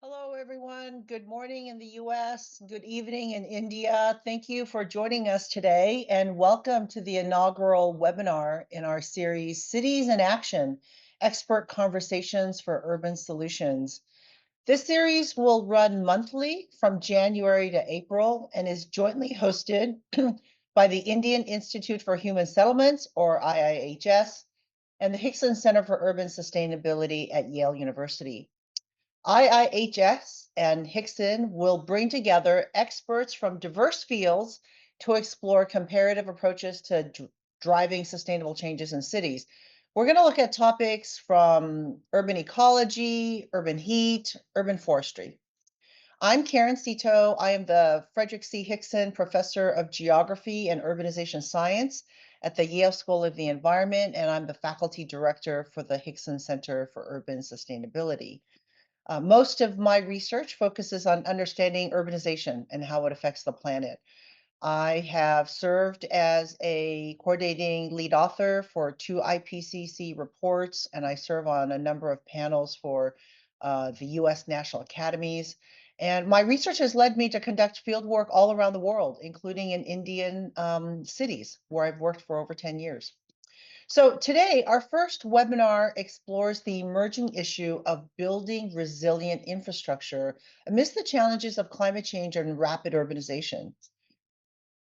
Hello, everyone. Good morning in the US. Good evening in India. Thank you for joining us today, and welcome to the inaugural webinar in our series, Cities in Action Expert Conversations for Urban Solutions. This series will run monthly from January to April and is jointly hosted by the Indian Institute for Human Settlements, or IIHS, and the Hixon Center for Urban Sustainability at Yale University. IIHS and Hixon will bring together experts from diverse fields to explore comparative approaches to driving sustainable changes in cities. We're going to look at topics from urban ecology, urban heat, urban forestry. I'm Karen Seto. I am the Frederick C. Hixon Professor of Geography and Urbanization Science at the Yale School of the Environment, and I'm the Faculty Director for the Hixon Center for Urban Sustainability. Most of my research focuses on understanding urbanization and how it affects the planet. I have served as a coordinating lead author for two IPCC reports, and I serve on a number of panels for the US National Academies. And my research has led me to conduct field work all around the world, including in Indian cities, where I've worked for over 10 years. So today, our first webinar explores the emerging issue of building resilient infrastructure amidst the challenges of climate change and rapid urbanization.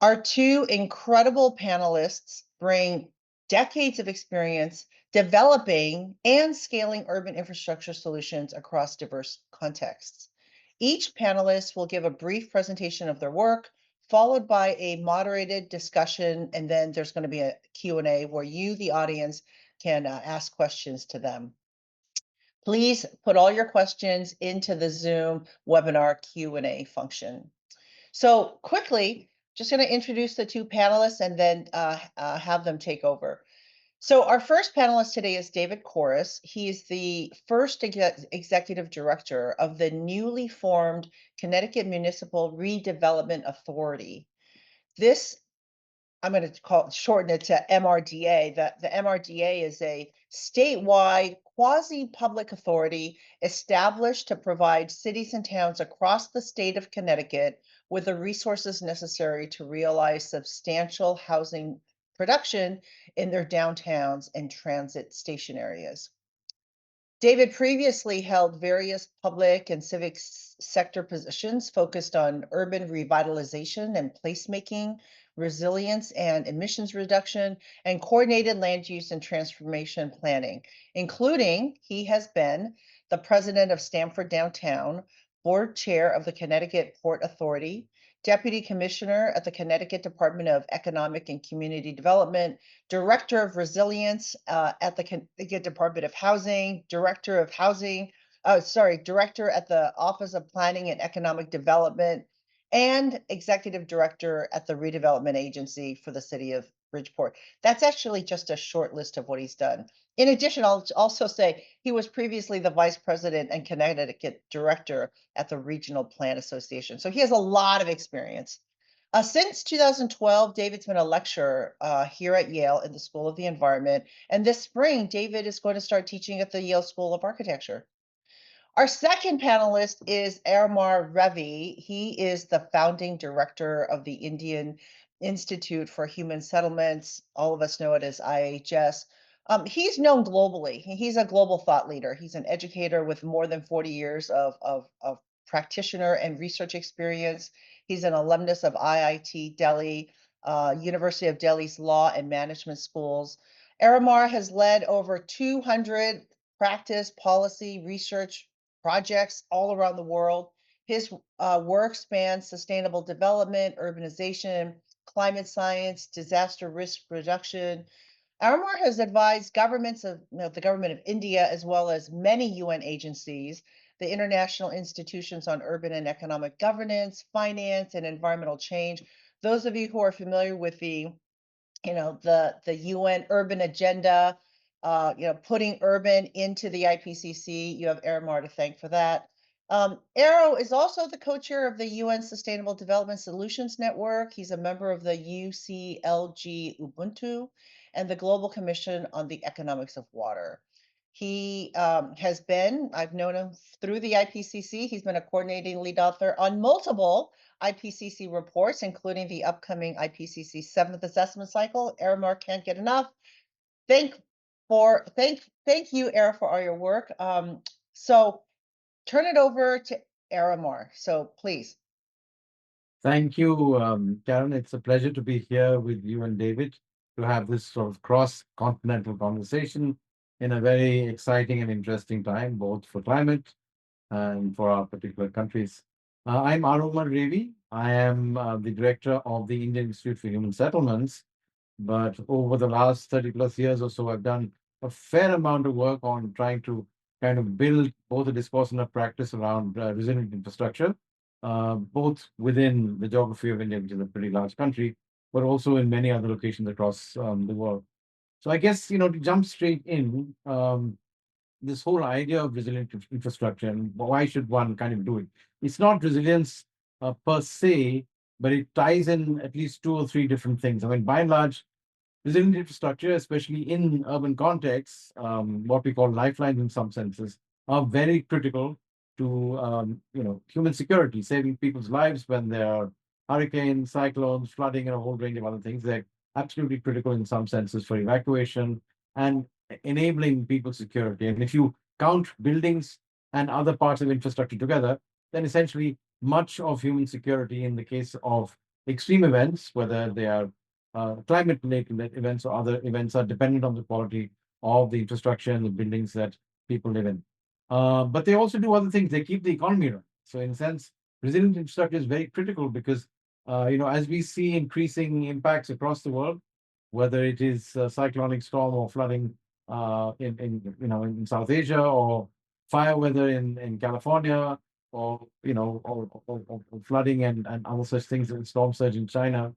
Our two incredible panelists bring decades of experience developing and scaling urban infrastructure solutions across diverse contexts. Each panelist will give a brief presentation of their work, followed by a moderated discussion, and then there's going to be a Q&A where you, the audience, can ask questions to them. Please put all your questions into the Zoom webinar Q&A function. So quickly, just going to introduce the two panelists and then have them take over. So our first panelist today is David Kooris. He's the first executive director of the newly formed Connecticut Municipal Redevelopment Authority. This I'm going to shorten it to MRDA. The MRDA is a statewide quasi-public authority established to provide cities and towns across the state of Connecticut with the resources necessary to realize substantial housing production in their downtowns and transit station areas. David previously held various public and civic sector positions focused on urban revitalization and placemaking, resilience and emissions reduction, and coordinated land use and transformation planning, including he has been the president of Stamford Downtown, board chair of the Connecticut Port Authority, deputy commissioner at the Connecticut Department of Economic and Community Development, director of resilience at the Connecticut Department of Housing, director of housing, director at the Office of Planning and Economic Development, and executive director at the Redevelopment Agency for the city of Bridgeport. That's actually just a short list of what he's done. In addition, I'll also say he was previously the vice president and Connecticut director at the Regional Plan Association. So he has a lot of experience. Since 2012, David's been a lecturer here at Yale in the School of the Environment. And this spring, David is going to start teaching at the Yale School of Architecture. Our second panelist is Aromar Revi. He is the founding director of the Indian Institute for Human Settlements. All of us know it as IIHS. He's known globally. He's a global thought leader. He's an educator with more than 40 years of practitioner and research experience. He's an alumnus of IIT Delhi, University of Delhi's Law and Management Schools. Aramar has led over 200 practice, policy, research projects all around the world. His work spans sustainable development, urbanization, climate science, disaster risk reduction. Aramar has advised governments of the government of India, as well as many UN agencies, the International Institutions on Urban and Economic Governance, Finance, and Environmental Change. Those of you who are familiar with the UN urban agenda, putting urban into the IPCC. You have Aramar to thank for that. Arrow is also the co-chair of the UN Sustainable Development Solutions Network. He's a member of the UCLG Ubuntu and the Global Commission on the Economics of Water. He I've known him through the IPCC. He's been a coordinating lead author on multiple IPCC reports, including the upcoming IPCC seventh assessment cycle. Aromar can't get enough. Thank you, Ara, for all your work. So turn it over to Aromar. So please. Thank you, Karen. It's a pleasure to be here with you and David to have this sort of cross-continental conversation in a very exciting and interesting time, both for climate and for our particular countries. I'm Aromar Revi. I am the director of the Indian Institute for Human Settlements. But over the last 30 plus years or so, I've done a fair amount of work on trying to kind of build both a discourse and a practice around resilient infrastructure, both within the geography of India, which is a pretty large country, but also in many other locations across the world. So I guess, to jump straight in, this whole idea of resilient infrastructure and why should one kind of do it? It's not resilience per se, but it ties in at least two or three different things. I mean, by and large, resilient infrastructure, especially in urban contexts, what we call lifelines in some senses, are very critical to human security, saving people's lives when there are hurricanes, cyclones, flooding, and a whole range of other things. They're absolutely critical in some senses for evacuation and enabling people's security. And if you count buildings and other parts of infrastructure together, then essentially much of human security in the case of extreme events, whether they are climate-related events or other events, are dependent on the quality of the infrastructure and the buildings that people live in. But they also do other things. They keep the economy running. So in a sense, resilient infrastructure is very critical because, as we see increasing impacts across the world, whether it is cyclonic storm or flooding in South Asia, or fire weather in California, or or flooding and other such things, and storm surge in China.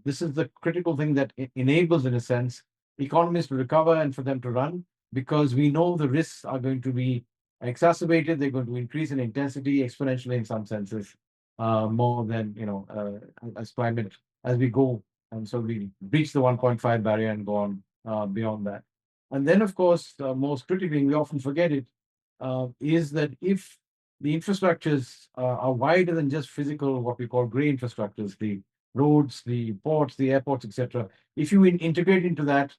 This is the critical thing that enables, in a sense, economies to recover and for them to run, because we know the risks are going to be exacerbated. They're going to increase in intensity exponentially in some senses, more than as climate as we go, and so we reach the 1.5 barrier and go on beyond that. And then, of course, most critically, we often forget it, is that if the infrastructures are wider than just physical, what we call gray infrastructures, the roads, the ports, the airports, etc. If you integrate into that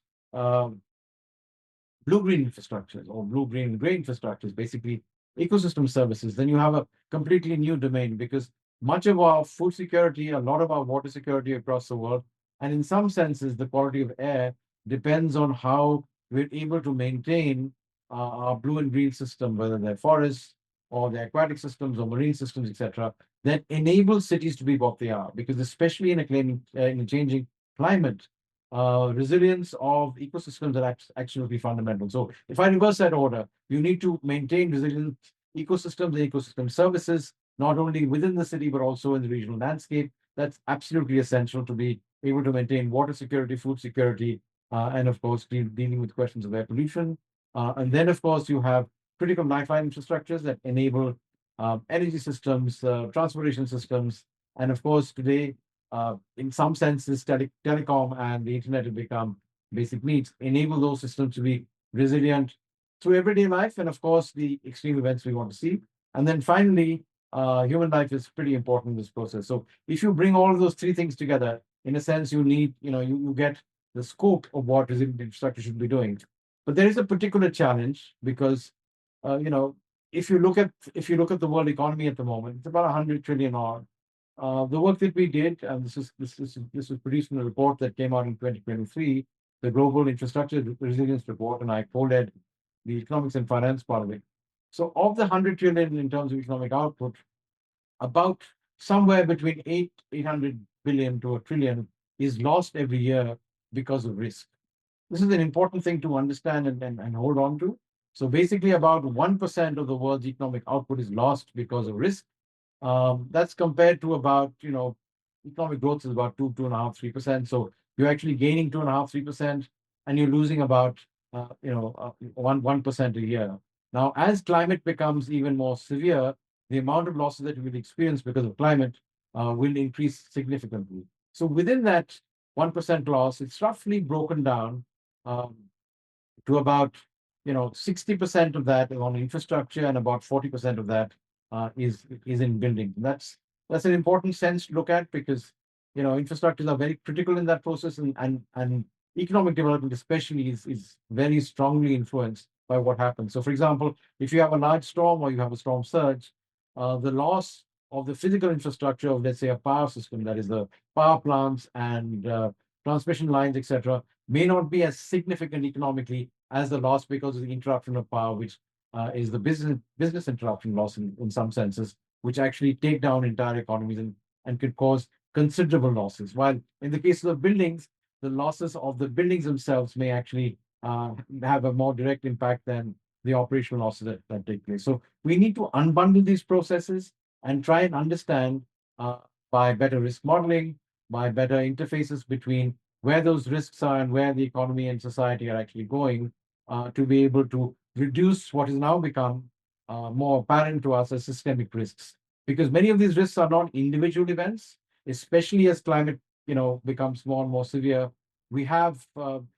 blue-green infrastructures or blue-green gray infrastructures, basically ecosystem services, then you have a completely new domain, because much of our food security, a lot of our water security across the world, and in some senses, the quality of air depends on how we're able to maintain our blue and green system, whether they're forests or the aquatic systems or marine systems, etc., that enable cities to be what they are. Because especially in a changing climate, resilience of ecosystems are absolutely fundamental. So if I reverse that order, you need to maintain resilient ecosystems and ecosystem services, not only within the city, but also in the regional landscape. That's absolutely essential to be able to maintain water security, food security, and of course, dealing with questions of air pollution. And then, of course, you have critical lifeline infrastructures that enable energy systems, transportation systems, and of course, today, in some senses, telecom and the internet have become basic needs, enable those systems to be resilient through everyday life, and of course, the extreme events we want to see. And then finally, human life is pretty important in this process. So if you bring all of those three things together, in a sense, you get the scope of what resilient infrastructure should be doing. But there is a particular challenge because, uh, you know, if you look at the world economy at the moment, it's about 100 trillion odd. The work that we did, and this was produced in a report that came out in 2023, the Global Infrastructure Resilience Report, and I co-led the economics and finance part of it. So, of the 100 trillion in terms of economic output, about somewhere between 800 billion to a trillion is lost every year because of risk. This is an important thing to understand and hold on to. So basically, about 1% of the world's economic output is lost because of risk. That's compared to about, economic growth is about 2.5, 3%. So you're actually gaining 2.5, 3%, and you're losing about, 1% a year. Now, as climate becomes even more severe, the amount of losses that we'll experience because of climate will increase significantly. So within that 1% loss, it's roughly broken down um, to about 60% of that is on infrastructure and about 40% of that is in building. That's an important sense to look at because infrastructures are very critical in that process, and economic development especially is very strongly influenced by what happens. So, for example, if you have a large storm or you have a storm surge, the loss of the physical infrastructure of, let's say, a power system, that is the power plants and transmission lines, etc., may not be as significant economically as the loss because of the interruption of power, which is the business interruption loss in some senses, which actually take down entire economies and could cause considerable losses. While in the case of the buildings, the losses of the buildings themselves may actually have a more direct impact than the operational losses that take place. So we need to unbundle these processes and try and understand uh, by better risk modeling, by better interfaces between where those risks are and where the economy and society are actually going, to be able to reduce what has now become more apparent to us as systemic risks. Because many of these risks are not individual events, especially as climate, becomes more and more severe. We have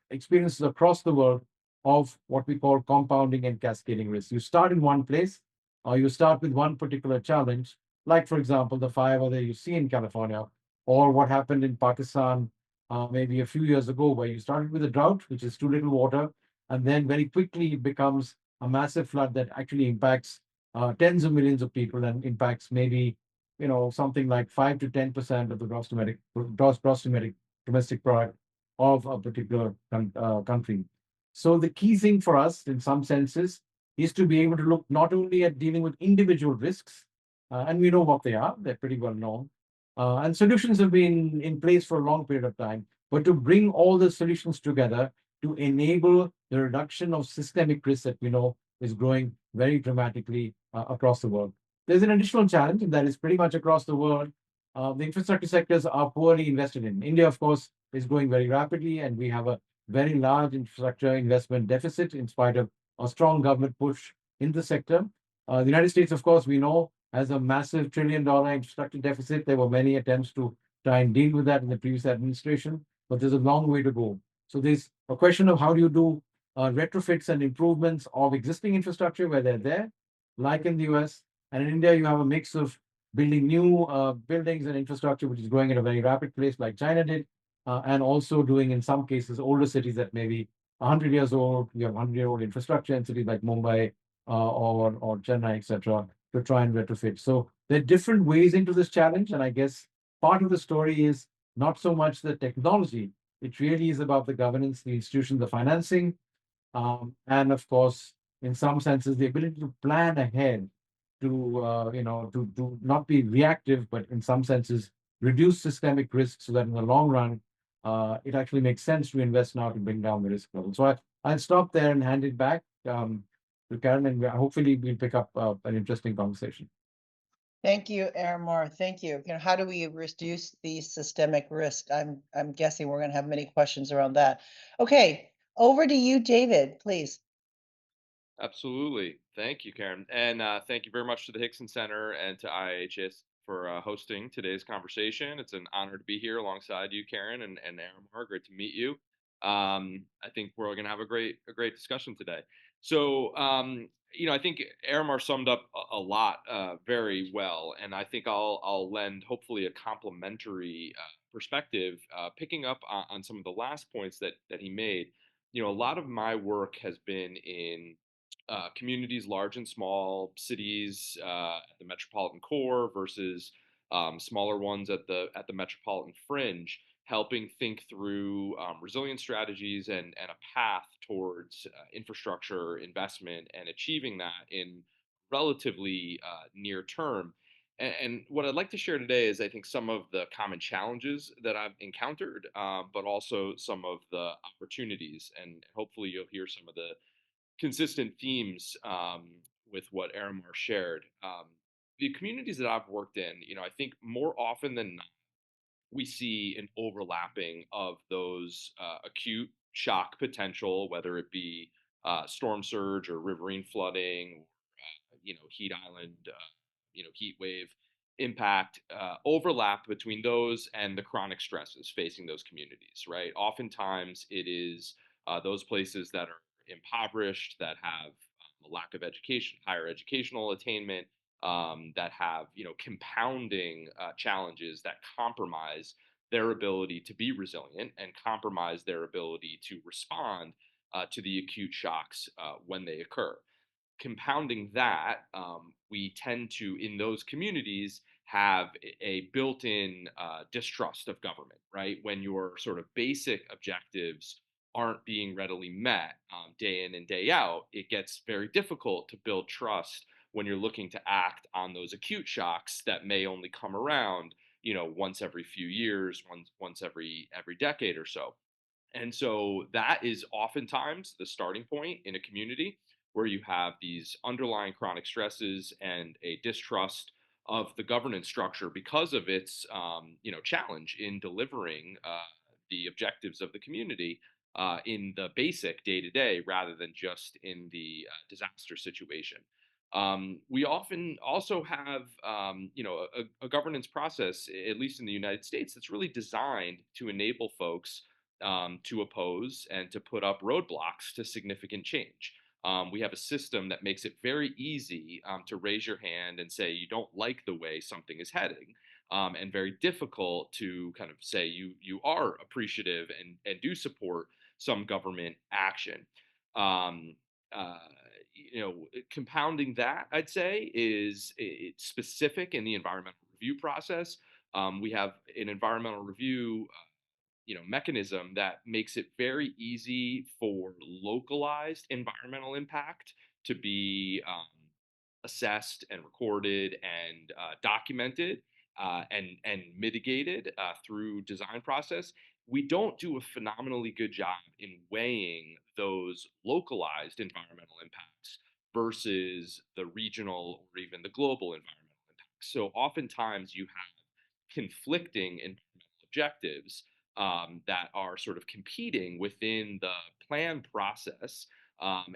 experiences across the world of what we call compounding and cascading risks. You start in one place, or you start with one particular challenge, like, for example, the fire that you see in California, or what happened in Pakistan maybe a few years ago, where you started with a drought, which is too little water, and then very quickly it becomes a massive flood that actually impacts tens of millions of people and impacts maybe something like 5 to 10% of the gross domestic product of a particular country. So the key thing for us, in some senses, is to be able to look not only at dealing with individual risks, and we know what they are; they're pretty well known, and solutions have been in place for a long period of time. But to bring all the solutions together to enable the reduction of systemic risk that we know is growing very dramatically across the world. There's an additional challenge, and that is pretty much across the world. The infrastructure sectors are poorly invested in. India, of course, is growing very rapidly, and we have a very large infrastructure investment deficit in spite of a strong government push in the sector. The United States, of course, we know has a massive $1 trillion infrastructure deficit. There were many attempts to try and deal with that in the previous administration, but there's a long way to go. So there's a question of how do you do retrofits and improvements of existing infrastructure where they're there, like in the US. And in India, you have a mix of building new buildings and infrastructure, which is growing at a very rapid pace, like China did, and also doing, in some cases, older cities that may be 100 years old. You have 100-year-old infrastructure in cities like Mumbai or Chennai, etc., to try and retrofit. So there are different ways into this challenge. And I guess part of the story is not so much the technology, it really is about the governance, the institutions, the financing, and of course, in some senses, the ability to plan ahead to not be reactive, but in some senses, reduce systemic risk so that in the long run, it actually makes sense to invest now to bring down the risk level. So I'll stop there and hand it back to Karen, and hopefully we'll pick up an interesting conversation. Thank you, Aromar. Thank you. How do we reduce the systemic risk? I'm guessing we're going to have many questions around that. Okay, over to you, David, please. Absolutely. Thank you, Karen. And thank you very much to the Hixon Center and to IIHS for hosting today's conversation. It's an honor to be here alongside you, Karen, and Aramar. Great to meet you. I think we're going to have a great discussion today. So, I think Aramar summed up a lot very well, and I think I'll lend hopefully a complementary perspective, picking up on some of the last points that he made. A lot of my work has been in communities large and small, cities at the metropolitan core versus smaller ones at the metropolitan fringe, helping think through resilience strategies and a path towards infrastructure investment and achieving that in relatively near term. And what I'd like to share today is, I think, some of the common challenges that I've encountered, but also some of the opportunities. And hopefully, you'll hear some of the consistent themes with what Aramar shared. The communities that I've worked in, I think more often than not, we see an overlapping of those acute shock potential, whether it be storm surge or riverine flooding, heat island, heat wave impact, overlap between those and the chronic stresses facing those communities, right? Oftentimes it is those places that are impoverished, that have a lack of education, higher educational attainment, that have compounding challenges that compromise their ability to be resilient and compromise their ability to respond to the acute shocks when they occur. Compounding that, we tend to, in those communities, have a built-in distrust of government, right? When your sort of basic objectives aren't being readily met day in and day out, it gets very difficult to build trust when you're looking to act on those acute shocks that may only come around, once every few years, once every decade or so. And so that is oftentimes the starting point in a community where you have these underlying chronic stresses and a distrust of the governance structure because of its challenge in delivering the objectives of the community in the basic day to day rather than just in the disaster situation. We often also have a governance process, at least in the United States, that's really designed to enable folks to oppose and to put up roadblocks to significant change. We have a system that makes it very easy to raise your hand and say you don't like the way something is heading, and very difficult to kind of say you are appreciative and do support some government action. Um, uh, Compounding that, I'd say, is it's specific in the environmental review process. We have an environmental review mechanism that makes it very easy for localized environmental impact to be assessed and recorded and documented and mitigated through design process. We don't do a phenomenally good job in weighing those localized environmental impacts versus the regional or even the global environmental impacts. So oftentimes you have conflicting environmental objectives that are sort of competing within the plan process,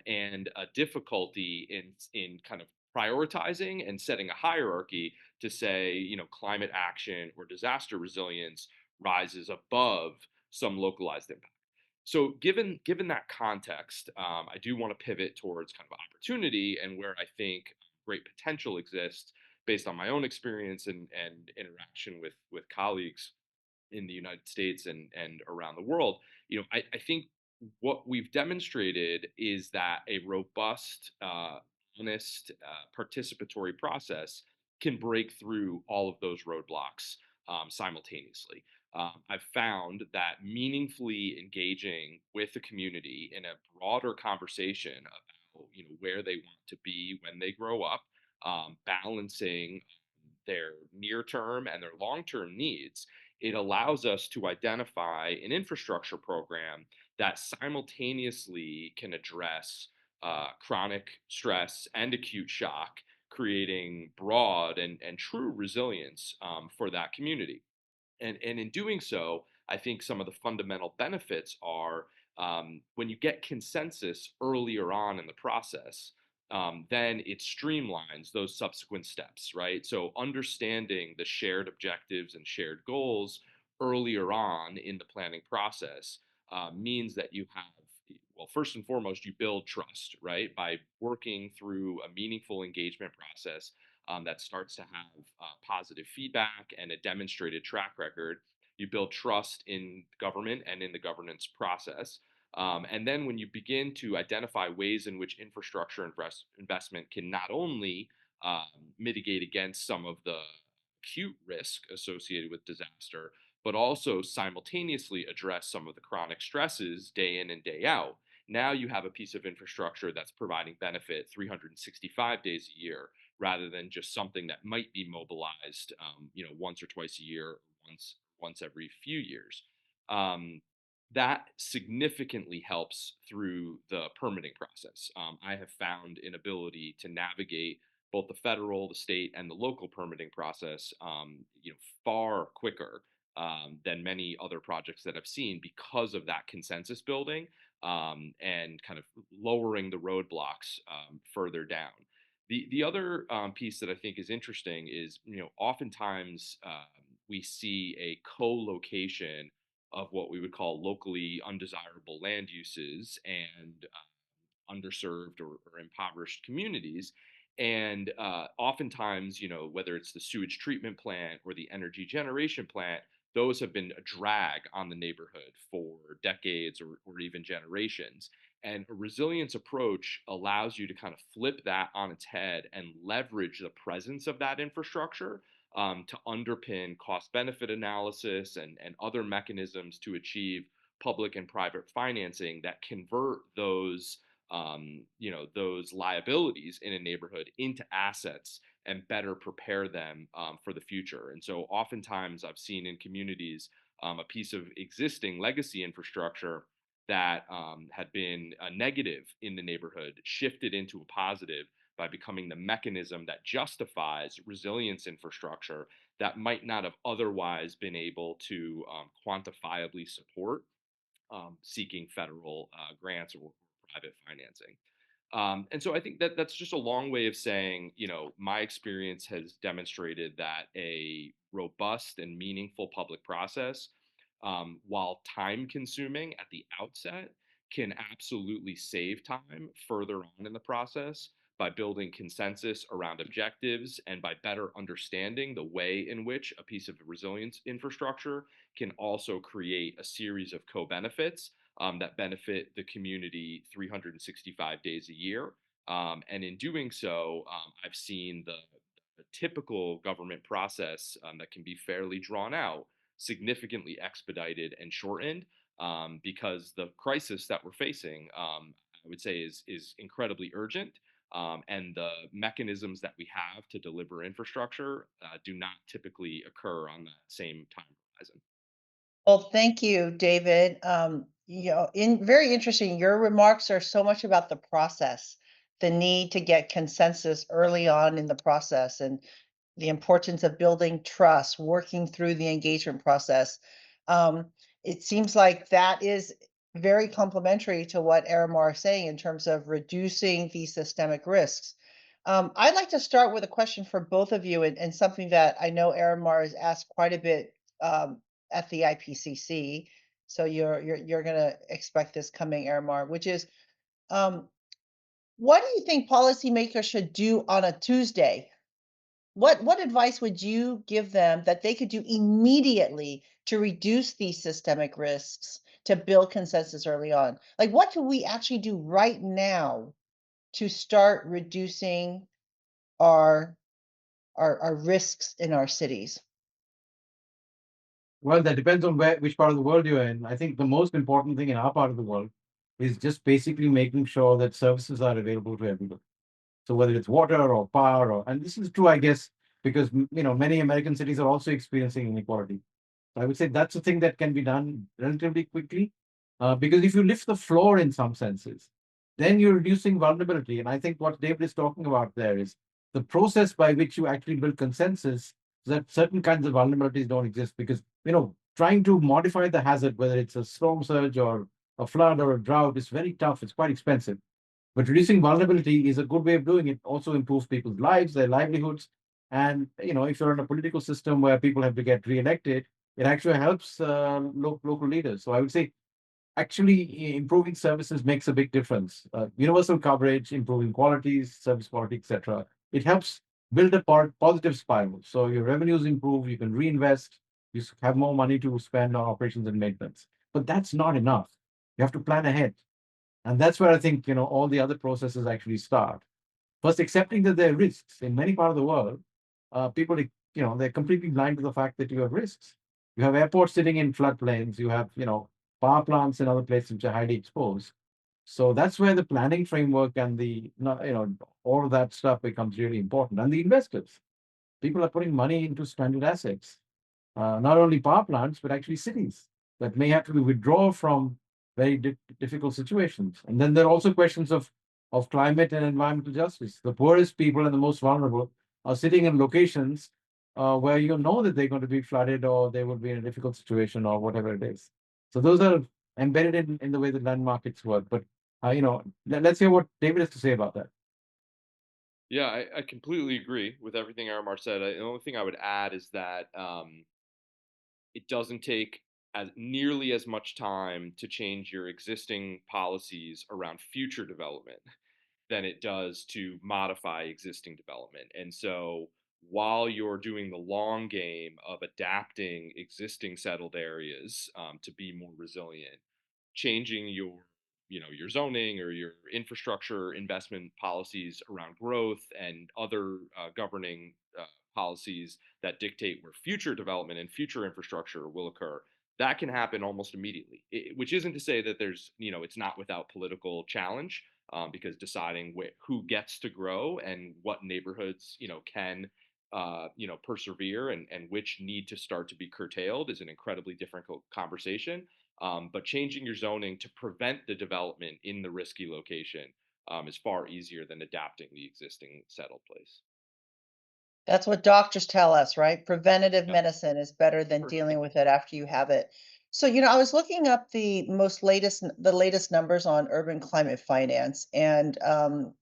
and a difficulty in kind of prioritizing and setting a hierarchy to say, climate action or disaster resilience rises above some localized impact. So, given that context, I do want to pivot towards kind of opportunity and where I think great potential exists based on my own experience and interaction with colleagues in the United States and around the world. I think what we've demonstrated is that a robust, honest, participatory process can break through all of those roadblocks simultaneously. I've found that meaningfully engaging with the community in a broader conversation about where they want to be when they grow up, balancing their near term and their long term needs, it allows us to identify an infrastructure program that simultaneously can address chronic stress and acute shock, creating broad and true resilience for that community. And in doing so, I think some of the fundamental benefits are when you get consensus earlier on in the process, then it streamlines those subsequent steps, right? So understanding the shared objectives and shared goals earlier on in the planning process means that you have, well, first and foremost, you build trust, right? By working through a meaningful engagement process that starts to have positive feedback and a demonstrated track record. You build trust in government and in the governance process. And then when you begin to identify ways in which infrastructure investment can not only mitigate against some of the acute risk associated with disaster, but also simultaneously address some of the chronic stresses day in and day out. Now you have a piece of infrastructure that's providing benefit 365 days a year rather than just something that might be mobilized, once or twice a year, or once every few years. Um, that significantly helps through the permitting process. I have found an ability to navigate both the federal, the state, and the local permitting process, far quicker than many other projects that I've seen because of that consensus building and kind of lowering the roadblocks further down. The other piece that I think is interesting is, oftentimes we see a co-location of what we would call locally undesirable land uses and underserved or impoverished communities. And oftentimes, whether it's the sewage treatment plant or the energy generation plant, those have been a drag on the neighborhood for decades or even generations. And a resilience approach allows you to kind of flip that on its head and leverage the presence of that infrastructure to underpin cost benefit analysis and other mechanisms to achieve public and private financing that convert those liabilities in a neighborhood into assets and better prepare them for the future. And so oftentimes I've seen in communities a piece of existing legacy infrastructure that had been a negative in the neighborhood shifted into a positive by becoming the mechanism that justifies resilience infrastructure that might not have otherwise been able to quantifiably support seeking federal grants or private financing. And so I think that that's just a long way of saying, my experience has demonstrated that a robust and meaningful public process, while time consuming at the outset, can absolutely save time further on in the process by building consensus around objectives and by better understanding the way in which a piece of resilience infrastructure can also create a series of co-benefits that benefit the community 365 days a year. And in doing so, I've seen the typical government process that can be fairly drawn out, significantly expedited and shortened because the crisis that we're facing, I would say, is incredibly urgent. And the mechanisms that we have to deliver infrastructure do not typically occur on that same time horizon. Well, thank you, David. Very interesting. Your remarks are so much about the process, the need to get consensus early on in the process, and the importance of building trust, working through the engagement process. It seems like that is very complementary to what Aramar is saying in terms of reducing these systemic risks. I'd like to start with a question for both of you, and something that I know Aramar has asked quite a bit at the IPCC. So you're gonna expect this coming, Aramar, which is um, what do you think policymakers should do on a Tuesday? What advice would you give them that they could do immediately to reduce these systemic risks, to build consensus early on? Like, what can we actually do right now to start reducing our our risks in our cities? Well, that depends on which part of the world you're in. I think the most important thing in our part of the world is just basically making sure that services are available to everyone. So whether it's water or power, and this is true, I guess, because many American cities are also experiencing inequality. So I would say that's a thing that can be done relatively quickly, because if you lift the floor in some senses, then you're reducing vulnerability. And I think what David is talking about there is the process by which you actually build consensus so that certain kinds of vulnerabilities don't exist. Because trying to modify the hazard, whether it's a storm surge or a flood or a drought, is very tough. It's quite expensive. But reducing vulnerability is a good way of doing it. Also improves people's lives, their livelihoods, and if you're in a political system where people have to get re-elected, it actually helps local leaders. So I would say actually improving services makes a big difference. Universal coverage, improving qualities, service quality, etc. It helps build a positive spiral. So your revenues improve, you can reinvest, you have more money to spend on operations and maintenance. But that's not enough. You have to plan ahead. And that's where I think, all the other processes actually start. First, accepting that there are risks. In many parts of the world, people, they're completely blind to the fact that you have risks. You have airports sitting in floodplains. You have, power plants in other places which are highly exposed. So that's where the planning framework and all of that stuff becomes really important. And the investors, people are putting money into stranded assets, not only power plants, but actually cities that may have to withdraw from very difficult situations. And then there are also questions of climate and environmental justice. The poorest people and the most vulnerable are sitting in locations where you know that they're going to be flooded or they will be in a difficult situation or whatever it is. So those are embedded in the way that land markets work. But let's hear what David has to say about that. Yeah, I completely agree with everything Aramar said. The only thing I would add is that it doesn't take as nearly as much time to change your existing policies around future development than it does to modify existing development. And so while you're doing the long game of adapting existing settled areas to be more resilient, changing your zoning or your infrastructure investment policies around growth and other governing policies that dictate where future development and future infrastructure will occur, that can happen almost immediately. Which isn't to say that it's not without political challenge, because deciding who gets to grow and what neighborhoods can persevere, and which need to start to be curtailed is an incredibly difficult conversation. But changing your zoning to prevent the development in the risky location is far easier than adapting the existing settled place. That's what doctors tell us, right? Preventative Yep, medicine is better than for dealing sure. with it after you have it. So, I was looking up the latest numbers on urban climate finance, and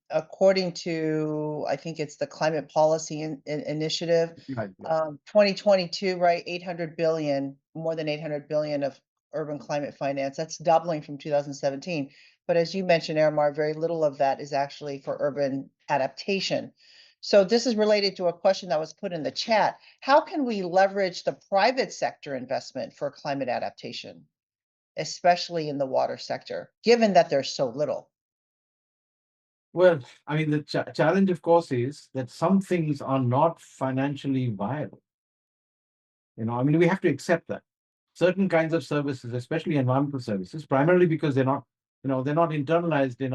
according to, I think it's the Climate Policy Initiative, Right. 2022, right? 800 billion, more than 800 billion of urban climate finance. That's doubling from 2017. But as you mentioned, Aramar, very little of that is actually for urban adaptation. So this is related to a question that was put in the chat. How can we leverage the private sector investment for climate adaptation, especially in the water sector, given that there's so little? Well, I mean, the challenge, of course, is that some things are not financially viable. I mean, we have to accept that certain kinds of services, especially environmental services, primarily because they're not internalized in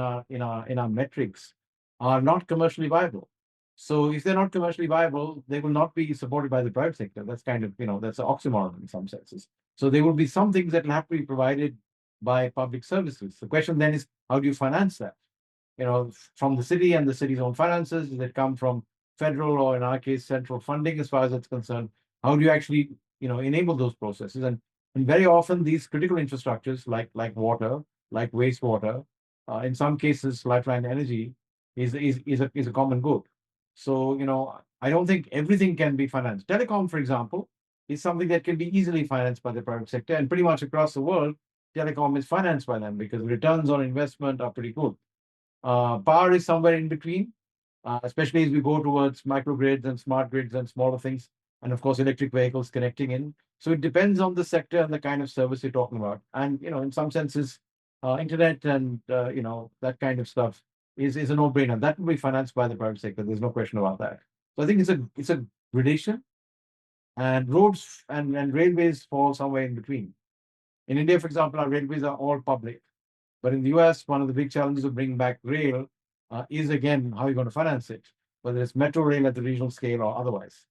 our metrics, are not commercially viable. So if they're not commercially viable, they will not be supported by the private sector. That's kind of, that's an oxymoron in some senses. So there will be some things that will have to be provided by public services. The question then is, how do you finance that? From the city and the city's own finances, does it come from federal, or in our case, central funding as far as it's concerned? How do you actually, enable those processes? And very often these critical infrastructures like water, like wastewater, in some cases, lifeline energy is a common good. So, I don't think everything can be financed. Telecom, for example, is something that can be easily financed by the private sector, and pretty much across the world, telecom is financed by them because returns on investment are pretty good. Power is somewhere in between, especially as we go towards microgrids and smart grids and smaller things, and of course, electric vehicles connecting in. So it depends on the sector and the kind of service you're talking about. And in some senses, internet and that kind of stuff is a no-brainer. That will be financed by the private sector. There's no question about that. So I think it's a gradation, and roads and railways fall somewhere in between. In India, for example, our railways are all public. But in the US, one of the big challenges of bringing back rail is again how you're going to finance it, whether it's metro rail at the regional scale or otherwise.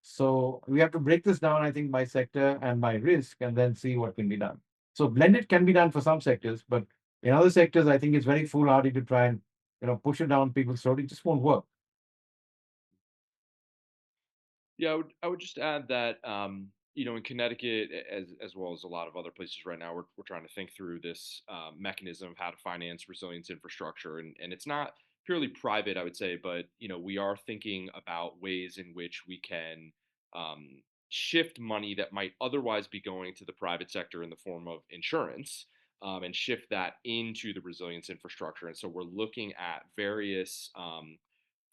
So we have to break this down, I think, by sector and by risk, and then see what can be done. So blended can be done for some sectors, but in other sectors, I think it's very foolhardy to try and push it down people's throat. It just won't work. Yeah, I would just add that in Connecticut, as well as a lot of other places right now, we're trying to think through this mechanism of how to finance resilience infrastructure, and it's not purely private, I would say, but we are thinking about ways in which we can shift money that might otherwise be going to the private sector in the form of insurance, and shift that into the resilience infrastructure. And so we're looking at various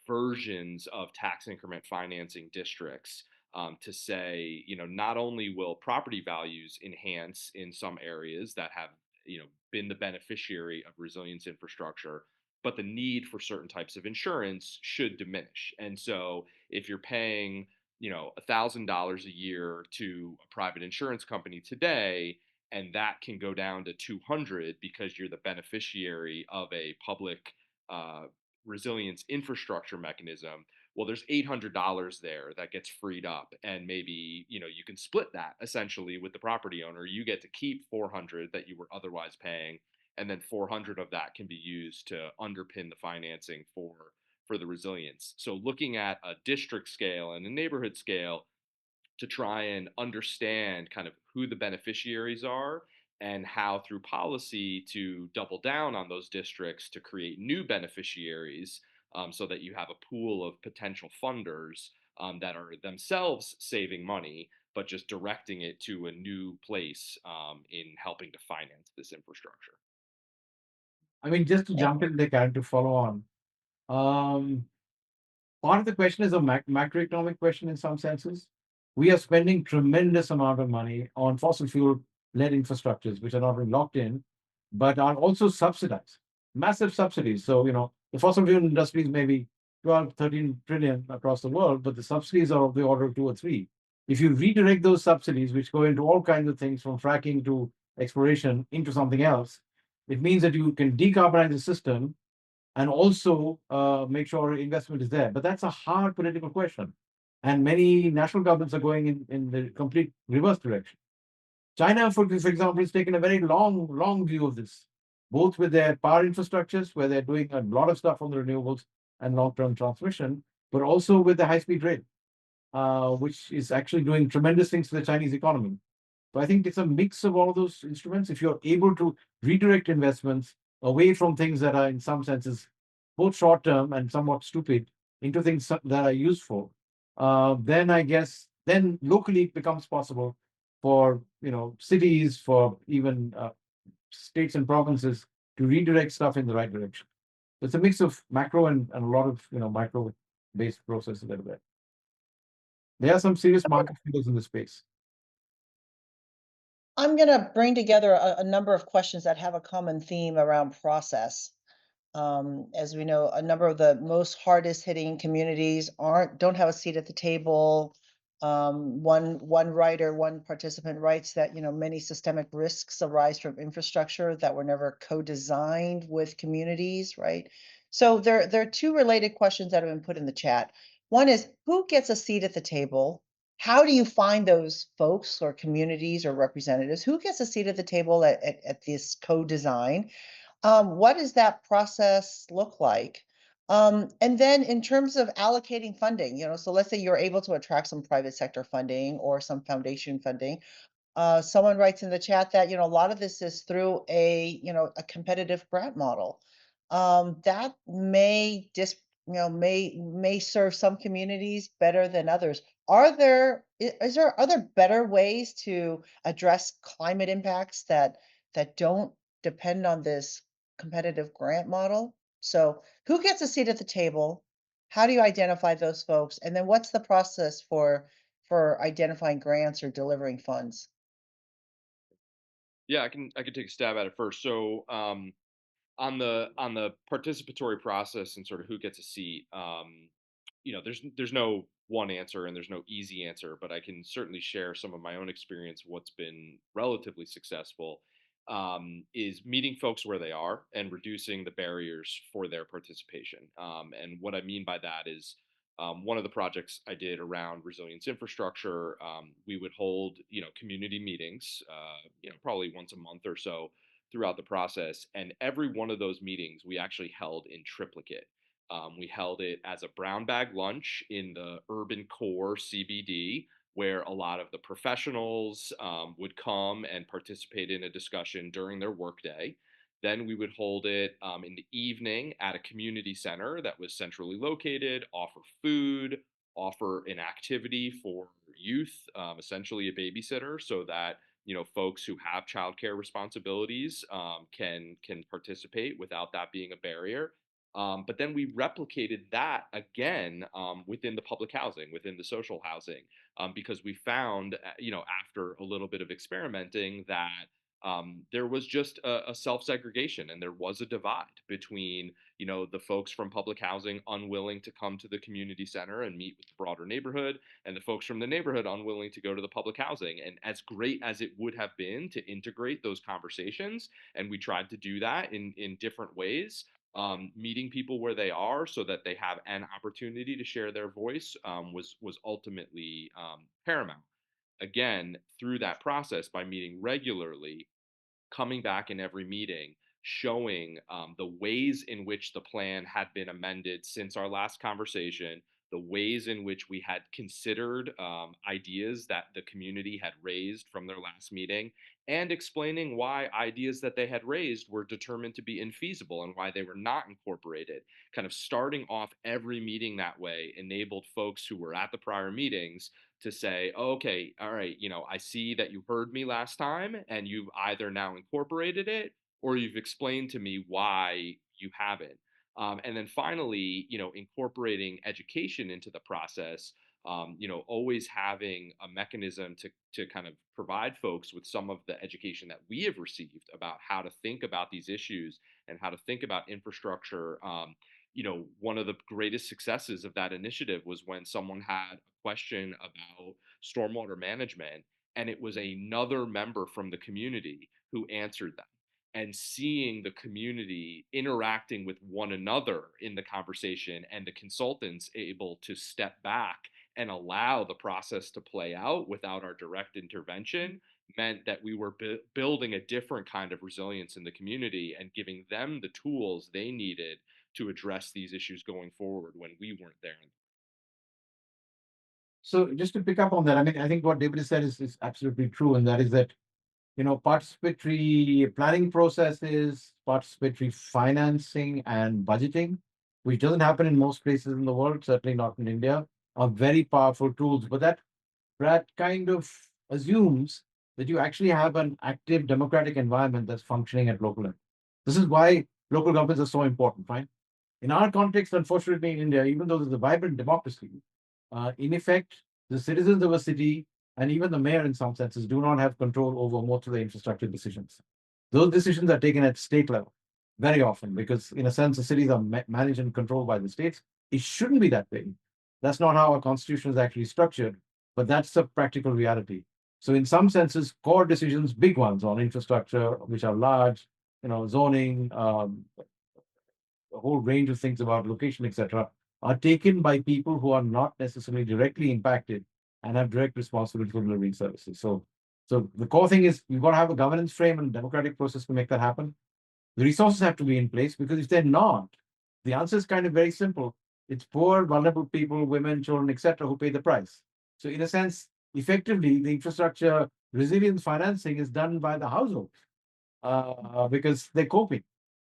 versions of tax increment financing districts, to say, not only will property values enhance in some areas that have, been the beneficiary of resilience infrastructure, but the need for certain types of insurance should diminish. And so if you're paying, $1,000 a year to a private insurance company today, and that can go down to 200 because you're the beneficiary of a public uh, resilience infrastructure mechanism, well, there's $800 there that gets freed up, and maybe you can split that essentially with the property owner. You get to keep 400 that you were otherwise paying, and then 400 of that can be used to underpin the financing for the resilience. So looking at a district scale and a neighborhood scale to try and understand kind of who the beneficiaries are, and how through policy to double down on those districts to create new beneficiaries, so that you have a pool of potential funders that are themselves saving money, but just directing it to a new place in helping to finance this infrastructure. I mean, just to Thank jump in there, Karen, to follow on. Um, Part of the question is a macroeconomic question in some senses. We are spending tremendous amount of money on fossil fuel led infrastructures, which are not only locked in, but are also subsidized. Massive subsidies. So, the fossil fuel industries may be 12, 13 trillion across the world, but the subsidies are of the order of 2 or 3. If you redirect those subsidies, which go into all kinds of things from fracking to exploration into something else, it means that you can decarbonize the system and also make sure investment is there. But that's a hard political question. And many national governments are going in the complete reverse direction. China, for example, has taken a very long view of this, both with their power infrastructures, where they're doing a lot of stuff on the renewables and long-term transmission, but also with the high-speed rail, which is actually doing tremendous things to the Chinese economy. So I think it's a mix of all those instruments. If you're able to redirect investments away from things that are, in some senses, both short term and somewhat stupid, into things that are useful, then I guess then locally it becomes possible for cities, for even states and provinces to redirect stuff in the right direction. So it's a mix of macro and a lot of micro based processes that are there. There are some serious market figures in the space. I'm going to bring together a number of questions that have a common theme around process. As we know, a number of the most hardest hitting communities don't have a seat at the table. One participant writes that many systemic risks arise from infrastructure that were never co-designed with communities, right? So there are two related questions that have been put in the chat. One is, who gets a seat at the table? How do you find those folks or communities or representatives? Who gets a seat at the table at this co-design? What does that process look like? And then in terms of allocating funding, so let's say you're able to attract some private sector funding or some foundation funding. Someone writes in the chat that a lot of this is through a competitive grant model that may serve some communities better than others. Is there other better ways to address climate impacts that don't depend on this competitive grant model? So who gets a seat at the table? How do you identify those folks? And then what's the process for identifying grants or delivering funds? Yeah, I can take a stab at it first. So on the participatory process and sort of who gets a seat, there's no one answer and there's no easy answer, but I can certainly share some of my own experience. What's been relatively successful is meeting folks where they are and reducing the barriers for their participation. And what I mean by that is one of the projects I did around resilience infrastructure, we would hold community meetings, probably once a month or so throughout the process. And every one of those meetings we actually held in triplicate. We held it as a brown bag lunch in the urban core CBD, where a lot of the professionals would come and participate in a discussion during their workday. Then we would hold it in the evening at a community center that was centrally located, offer food, offer an activity for youth, essentially a babysitter, so that folks who have childcare responsibilities can participate without that being a barrier. But then we replicated that again within the public housing, within the social housing, because we found, after a little bit of experimenting, that there was just a self-segregation and there was a divide between, the folks from public housing unwilling to come to the community center and meet with the broader neighborhood, and the folks from the neighborhood unwilling to go to the public housing. And as great as it would have been to integrate those conversations, and we tried to do that in different ways, meeting people where they are so that they have an opportunity to share their voice was ultimately paramount. Again, through that process, by meeting regularly, coming back in every meeting, showing the ways in which the plan had been amended since our last conversation, the ways in which we had considered ideas that the community had raised from their last meeting, and explaining why ideas that they had raised were determined to be infeasible and why they were not incorporated. Kind of starting off every meeting that way enabled folks who were at the prior meetings to say, oh, okay, all right, I see that you heard me last time and you've either now incorporated it or you've explained to me why you haven't. And then finally, incorporating education into the process, always having a mechanism to kind of provide folks with some of the education that we have received about how to think about these issues and how to think about infrastructure. One of the greatest successes of that initiative was when someone had a question about stormwater management, and it was another member from the community who answered them. And seeing the community interacting with one another in the conversation and the consultants able to step back and allow the process to play out without our direct intervention meant that we were building a different kind of resilience in the community and giving them the tools they needed to address these issues going forward when we weren't there. So just to pick up on that, I mean, I think what David said is absolutely true, and that is that participatory planning processes, participatory financing and budgeting, which doesn't happen in most places in the world, certainly not in India, are very powerful tools. But that kind of assumes that you actually have an active democratic environment that's functioning at local level. This is why local governments are so important, right? In our context, unfortunately, in India, even though there's a vibrant democracy, in effect, the citizens of a city and even the mayor, in some senses, do not have control over most of the infrastructure decisions. Those decisions are taken at state level very often because, in a sense, the cities are managed and controlled by the states. It shouldn't be that way. That's not how our constitution is actually structured, but that's the practical reality. So, in some senses, core decisions, big ones on infrastructure, which are large, zoning, a whole range of things about location, etc., are taken by people who are not necessarily directly impacted and have direct responsibility for delivering services. So the core thing is you've got to have a governance frame and democratic process to make that happen. The resources have to be in place because if they're not, the answer is kind of very simple. It's poor, vulnerable people, women, children, etc., who pay the price. So in a sense, effectively, the infrastructure resilience financing is done by the household because they're coping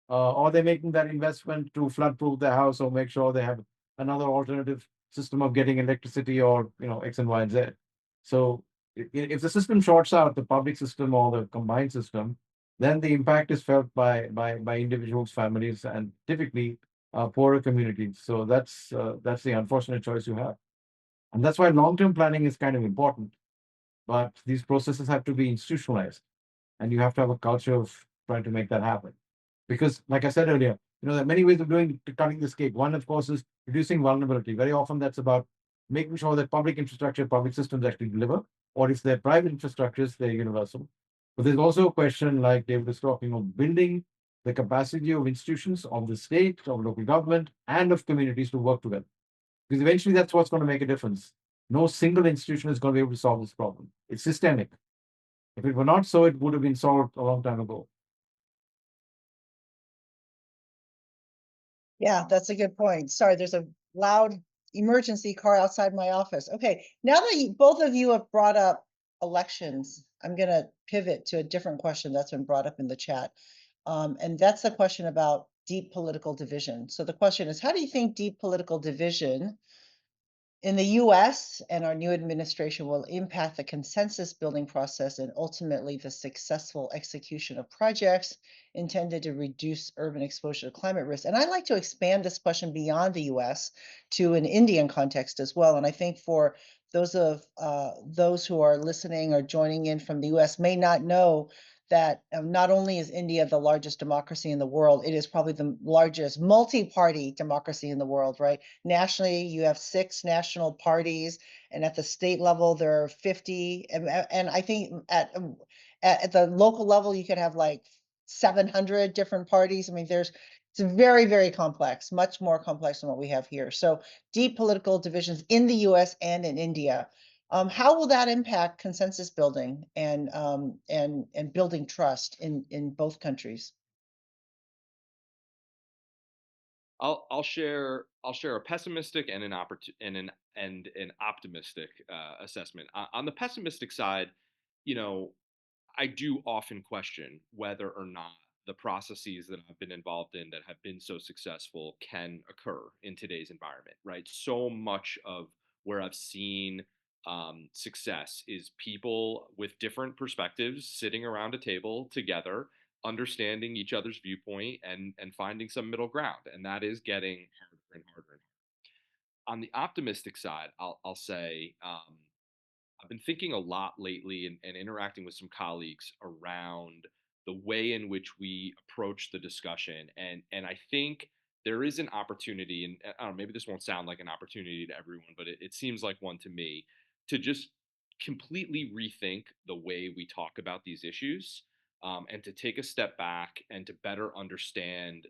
or they're making that investment to flood-proof their house or make sure they have another alternative system of getting electricity or X and Y and Z. So if the system shorts out, the public system or the combined system, then the impact is felt by individuals, families, and typically poorer communities. So that's the unfortunate choice you have, and that's why long-term planning is kind of important. But these processes have to be institutionalized, and you have to have a culture of trying to make that happen. Because, like I said earlier, there are many ways of cutting this cake. One, of course, is reducing vulnerability. Very often, that's about making sure that public infrastructure, public systems actually deliver, or if they're private infrastructures, they're universal. But there's also a question, like David was talking of, building the capacity of institutions, of the state, of local government, and of communities to work together. Because eventually, that's what's going to make a difference. No single institution is going to be able to solve this problem. It's systemic. If it were not so, it would have been solved a long time ago. Yeah, that's a good point. Sorry, there's a loud emergency car outside my office. Okay, now that both of you have brought up elections, I'm going to pivot to a different question that's been brought up in the chat. And that's the question about deep political division. So the question is, how do you think deep political division in the US and our new administration will impact the consensus building process and ultimately the successful execution of projects intended to reduce urban exposure to climate risk? And I'd like to expand this question beyond the US to an Indian context as well. And I think for those who are listening or joining in from the US may not know that not only is India the largest democracy in the world, it is probably the largest multi-party democracy in the world, right? Nationally, you have 6 national parties, and at the state level, there are 50. And I think at the local level, you could have like 700 different parties. I mean, it's very, very complex, much more complex than what we have here. So deep political divisions in the US and in India. How will that impact consensus building and building trust in both countries? I'll share a pessimistic and an optimistic assessment. On the pessimistic side, you know, I do often question whether or not the processes that I've been involved in that have been so successful can occur in today's environment, right? So much of where I've seen success is people with different perspectives sitting around a table together, understanding each other's viewpoint and finding some middle ground. And that is getting harder and harder and harder. On the optimistic side, I'll say I've been thinking a lot lately and interacting with some colleagues around the way in which we approach the discussion. And I think there is an opportunity, and I don't know, maybe this won't sound like an opportunity to everyone, but it seems like one to me, to just completely rethink the way we talk about these issues, and to take a step back and to better understand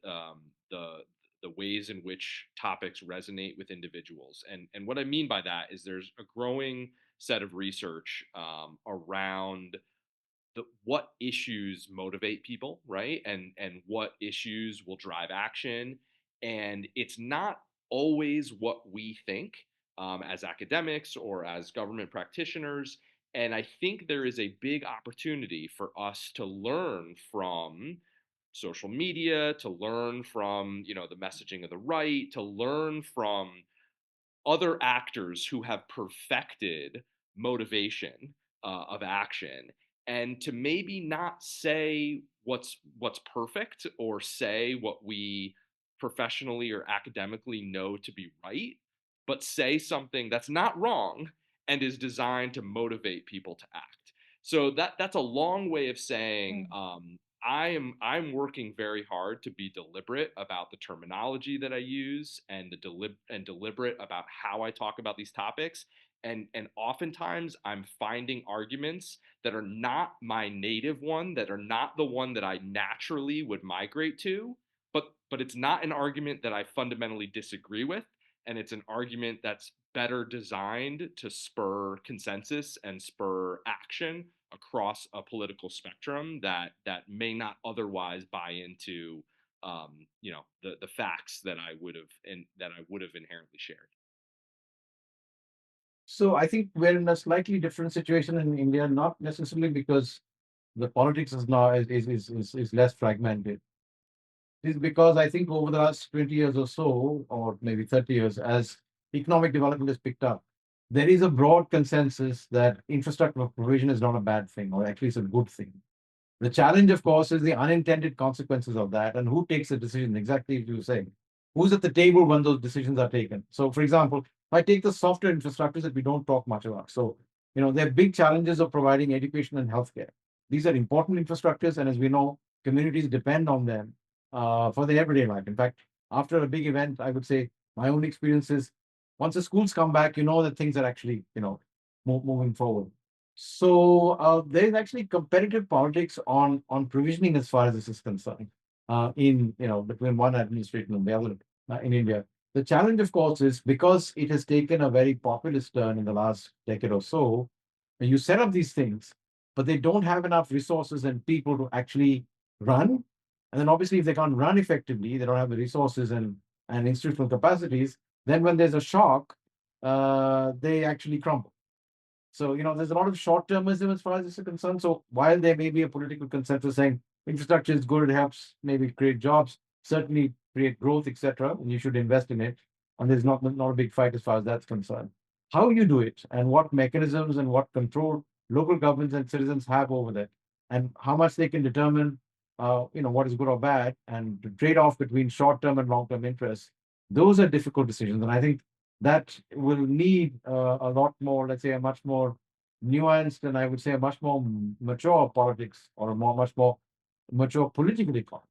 the ways in which topics resonate with individuals. And what I mean by that is there's a growing set of research around what issues motivate people, right? And what issues will drive action. And it's not always what we think as academics or as government practitioners. And I think there is a big opportunity for us to learn from social media, to learn from the messaging of the right, to learn from other actors who have perfected motivation of action, and to maybe not say what's perfect or say what we professionally or academically know to be right, but say something that's not wrong and is designed to motivate people to act. So that's a long way of saying I'm working very hard to be deliberate about the terminology that I use and deliberate about how I talk about these topics. And oftentimes I'm finding arguments that are not my native one, that are not the one that I naturally would migrate to, but it's not an argument that I fundamentally disagree with, and it's an argument that's better designed to spur consensus and spur action across a political spectrum that may not otherwise buy into the facts that I would have inherently shared. So I think we're in a slightly different situation in India, not necessarily because the politics is now is less fragmented. It's because I think over the last 20 years or so, or maybe 30 years, as economic development has picked up, there is a broad consensus that infrastructure provision is not a bad thing, or at least a good thing. The challenge, of course, is the unintended consequences of that and who takes the decision, exactly as you were saying. Who's at the table when those decisions are taken? So, for example, if I take the software infrastructures that we don't talk much about. So, there are big challenges of providing education and healthcare. These are important infrastructures, and as we know, communities depend on them for their everyday life. In fact, after a big event, I would say my own experience is once the schools come back, you know that things are actually, moving forward. So there is actually competitive politics on provisioning as far as this is concerned, in between one administration and the other in India. The challenge, of course, is because it has taken a very populist turn in the last decade or so. You set up these things, but they don't have enough resources and people to actually run. And then obviously, if they can't run effectively, they don't have the resources and institutional capacities. Then when there's a shock, they actually crumble. So, there's a lot of short-termism as far as this is concerned. So while there may be a political consensus saying infrastructure is good, it helps maybe create jobs, certainly create growth, etc., and you should invest in it. And there's not a big fight as far as that's concerned. How you do it and what mechanisms and what control local governments and citizens have over that, and how much they can determine, what is good or bad, and the trade-off between short-term and long-term interests. Those are difficult decisions, and I think that will need a lot more, let's say, a much more nuanced and I would say a much more mature politics or a much more mature political economy.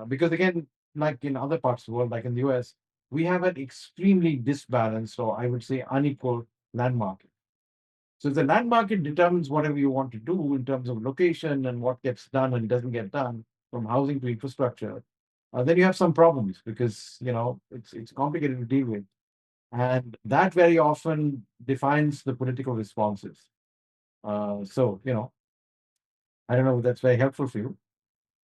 Because again, like in other parts of the world, like in the US, we have an extremely disbalanced or I would say unequal land market. So if the land market determines whatever you want to do in terms of location and what gets done and doesn't get done, from housing to infrastructure, then you have some problems because it's complicated to deal with. And that very often defines the political responses. So, I don't know if that's very helpful for you,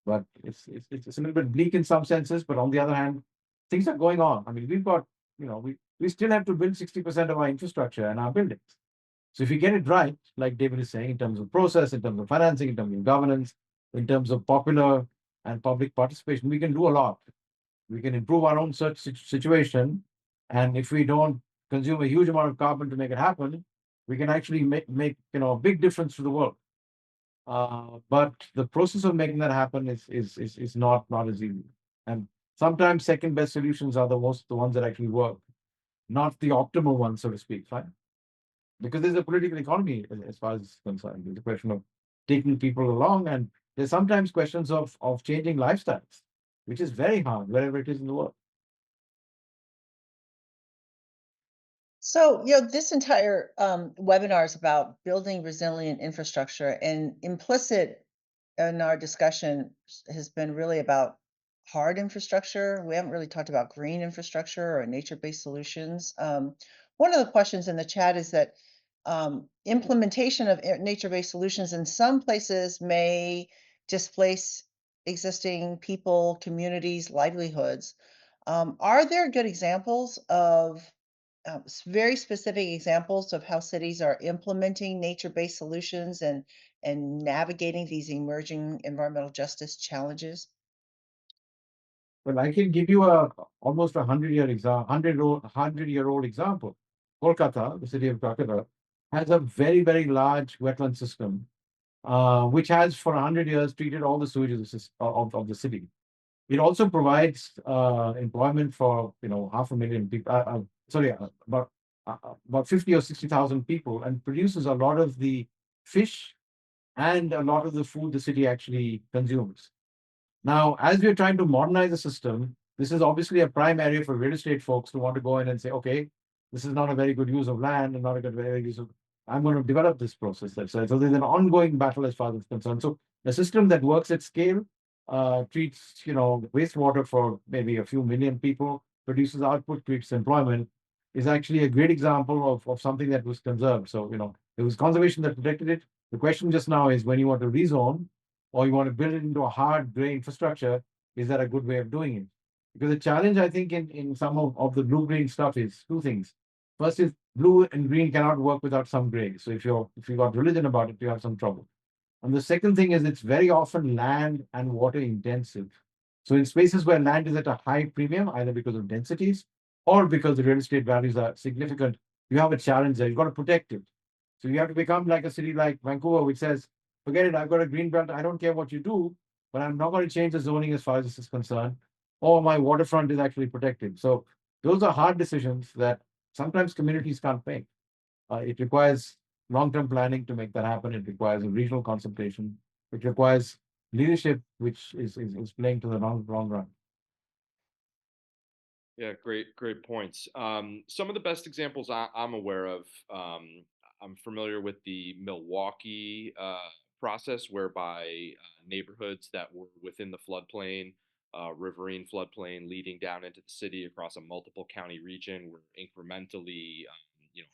but it's a little bit bleak in some senses. But on the other hand, things are going on. I mean, we've got, we still have to build 60% of our infrastructure and our buildings. So if you get it right, like David is saying, in terms of process, in terms of financing, in terms of governance, in terms of popular and public participation, we can do a lot. We can improve our own search situation. And if we don't consume a huge amount of carbon to make it happen, we can actually make a big difference to the world. But the process of making that happen is not as easy. And sometimes second best solutions are the ones that actually work, not the optimal ones, so to speak, right? Because there's a political economy as far as it's concerned. There's a question of taking people along, and there's sometimes questions of changing lifestyles, which is very hard wherever it is in the world. So, this entire webinar is about building resilient infrastructure, and implicit in our discussion has been really about hard infrastructure. We haven't really talked about green infrastructure or nature-based solutions. One of the questions in the chat is that implementation of nature-based solutions in some places may displace existing people, communities, livelihoods. Are there good examples of very specific examples of how cities are implementing nature-based solutions and navigating these emerging environmental justice challenges? Well, I can give you a almost 100-year-old example. Kolkata, the city of Kolkata, has a very, very large wetland system, which has for 100 years treated all the sewage of the city. It also provides employment for 500,000 people. About 50 or 60,000 people, and produces a lot of the fish and a lot of the food the city actually consumes. Now, as we're trying to modernize the system, this is obviously a prime area for real estate folks to want to go in and say, okay, this is not a very good use of land and not a good very use of. I'm going to develop this process. So there's an ongoing battle as far as it's concerned. So a system that works at scale, treats wastewater for maybe a few million people, produces output, creates employment, is actually a great example of something that was conserved. So it was conservation that protected it. The question just now is when you want to rezone, or you want to build it into a hard gray infrastructure, is that a good way of doing it? Because the challenge, I think, in some of the blue-green stuff is two things. First is blue and green cannot work without some gray. So if you've got religion about it, you have some trouble. And the second thing is it's very often land and water intensive. So in spaces where land is at a high premium, either because of densities or because the real estate values are significant, you have a challenge there. You've got to protect it. So you have to become like a city like Vancouver, which says, forget it, I've got a green belt, I don't care what you do, but I'm not going to change the zoning as far as this is concerned, or my waterfront is actually protected. So those are hard decisions that sometimes communities can't make. It requires long-term planning to make that happen. It requires a regional consultation. It requires leadership, which is playing to the long run. Yeah, great points. Some of the best examples I'm aware of, I'm familiar with the Milwaukee process, whereby neighborhoods that were within the floodplain, riverine floodplain, leading down into the city across a multiple county region, were incrementally,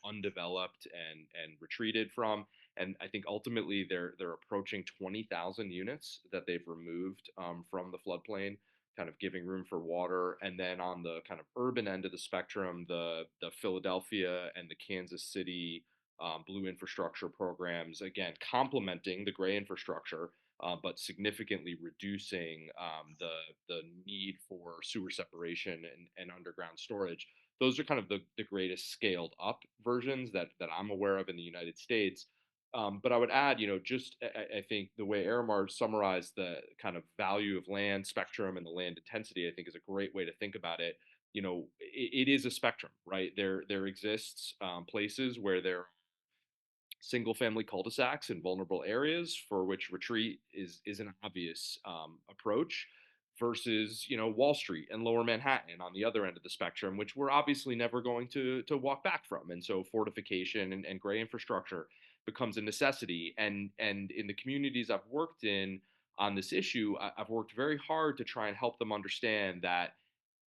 undeveloped and retreated from. And I think ultimately they're approaching 20,000 units that they've removed from the floodplain, kind of giving room for water. And then on the kind of urban end of the spectrum, the Philadelphia and the Kansas City blue infrastructure programs, again complementing the gray infrastructure, but significantly reducing the need for sewer separation and underground storage. Those are kind of the greatest scaled up versions that I'm aware of in the United States. But I would add, just I think the way Aramar summarized the kind of value of land spectrum and the land intensity, I think is a great way to think about it. It is a spectrum, right? There exists places where there are single family cul-de-sacs in vulnerable areas for which retreat is an obvious approach, versus Wall Street and Lower Manhattan on the other end of the spectrum, which we're obviously never going to walk back from. And so fortification and gray infrastructure becomes a necessity. And in the communities I've worked in on this issue, I've worked very hard to try and help them understand that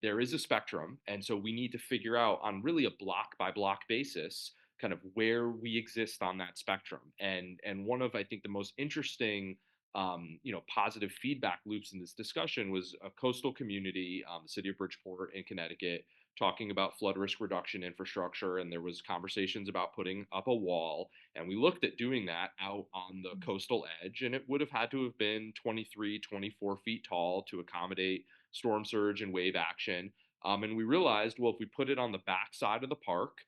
there is a spectrum, and so we need to figure out on really a block by block basis kind of where we exist on that spectrum. And one of, I think, the most interesting positive feedback loops in this discussion was a coastal community, the city of Bridgeport in Connecticut, talking about flood risk reduction infrastructure, and there was conversations about putting up a wall, and we looked at doing that out on the coastal edge, and it would have had to have been 23, 24 feet tall to accommodate storm surge and wave action. And we realized, well, if we put it on the back side of the park,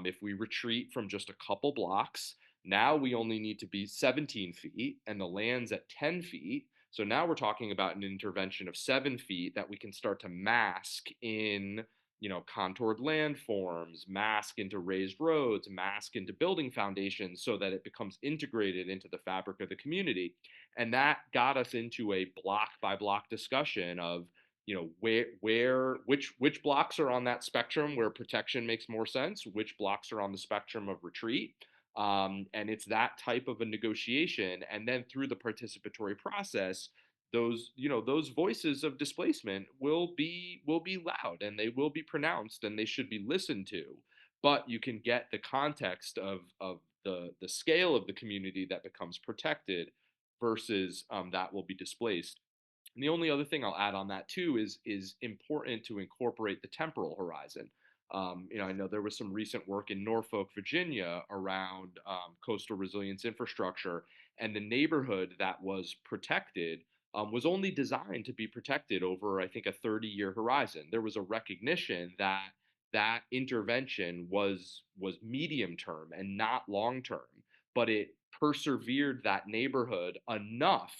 if we retreat from just a couple blocks, now we only need to be 17 feet and the land's at 10 feet. So now we're talking about an intervention of 7 feet that we can start to mask in, contoured landforms, mask into raised roads, mask into building foundations so that it becomes integrated into the fabric of the community. And that got us into a block by block discussion of, which blocks are on that spectrum where protection makes more sense, which blocks are on the spectrum of retreat. And it's that type of a negotiation. And then through the participatory process, those voices of displacement will be loud, and they will be pronounced, and they should be listened to. But you can get the context of the scale of the community that becomes protected versus that will be displaced. And the only other thing I'll add on that too is important to incorporate the temporal horizon. I know there was some recent work in Norfolk, Virginia, around coastal resilience infrastructure, and the neighborhood that was protected was only designed to be protected over, I think, a 30-year horizon. There was a recognition that that intervention was medium term and not long term, but it persevered that neighborhood enough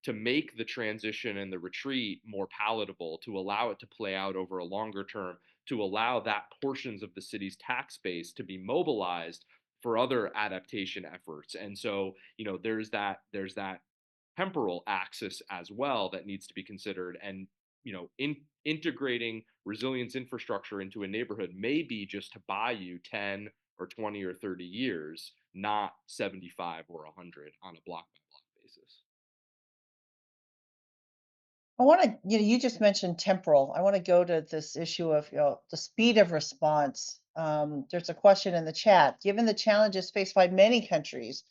to make the transition and the retreat more palatable, to allow it to play out over a longer term, to allow that portions of the city's tax base to be mobilized for other adaptation efforts. And so, there's that temporal axis as well that needs to be considered. And integrating resilience infrastructure into a neighborhood may be just to buy you 10 or 20 or 30 years, not 75 or 100 on a block by block basis. I want to, you just mentioned temporal. I want to go to this issue of, the speed of response. There's a question in the chat. Given the challenges faced by many countries,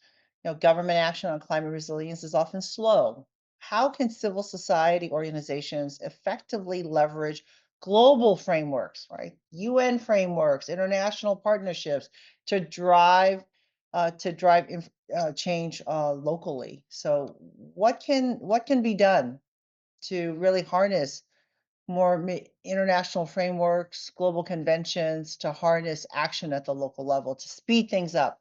government action on climate resilience is often slow. How can civil society organizations effectively leverage global frameworks, right? UN frameworks, international partnerships to drive change locally. So what can be done to really harness more international frameworks, global conventions to harness action at the local level to speed things up?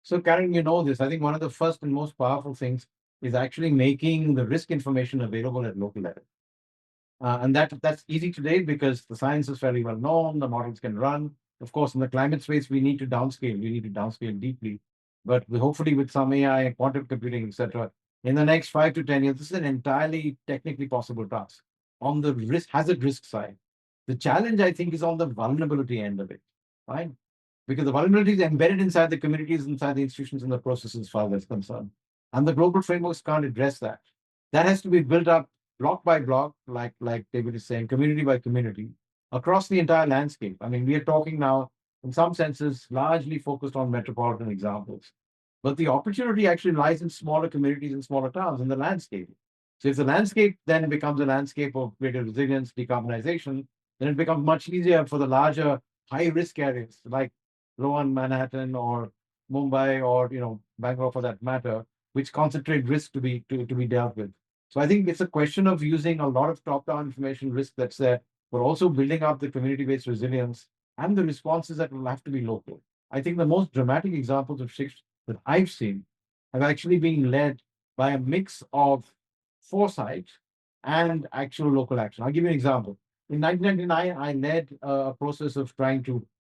So, Karen, you know this. I think one of the first and most powerful things is actually making the risk information available at local level. And that's easy today because the science is fairly well known, the models can run. Of course, in the climate space, we need to downscale. We need to downscale deeply. But hopefully, with some AI, quantum computing, etc., in the next 5 to 10 years, this is an entirely technically possible task. On the hazard risk side, the challenge I think is on the vulnerability end of it, right? Because the vulnerability is embedded inside the communities, inside the institutions, and the processes as far as that's concerned. And the global frameworks can't address that. That has to be built up block by block, like David is saying, community by community, across the entire landscape. I mean, we are talking now, in some senses, largely focused on metropolitan examples. But the opportunity actually lies in smaller communities and smaller towns in the landscape. So if the landscape then becomes a landscape of greater resilience, decarbonization, then it becomes much easier for the larger high-risk areas like lower Manhattan or Mumbai or Bangalore for that matter, which concentrate risk to be dealt with. So I think it's a question of using a lot of top-down information risk that's there, but also building up the community-based resilience and the responses that will have to be local. I think the most dramatic examples of shifts that I've seen have actually been led by a mix of foresight and actual local action. I'll give you an example. In 1999, I led a process of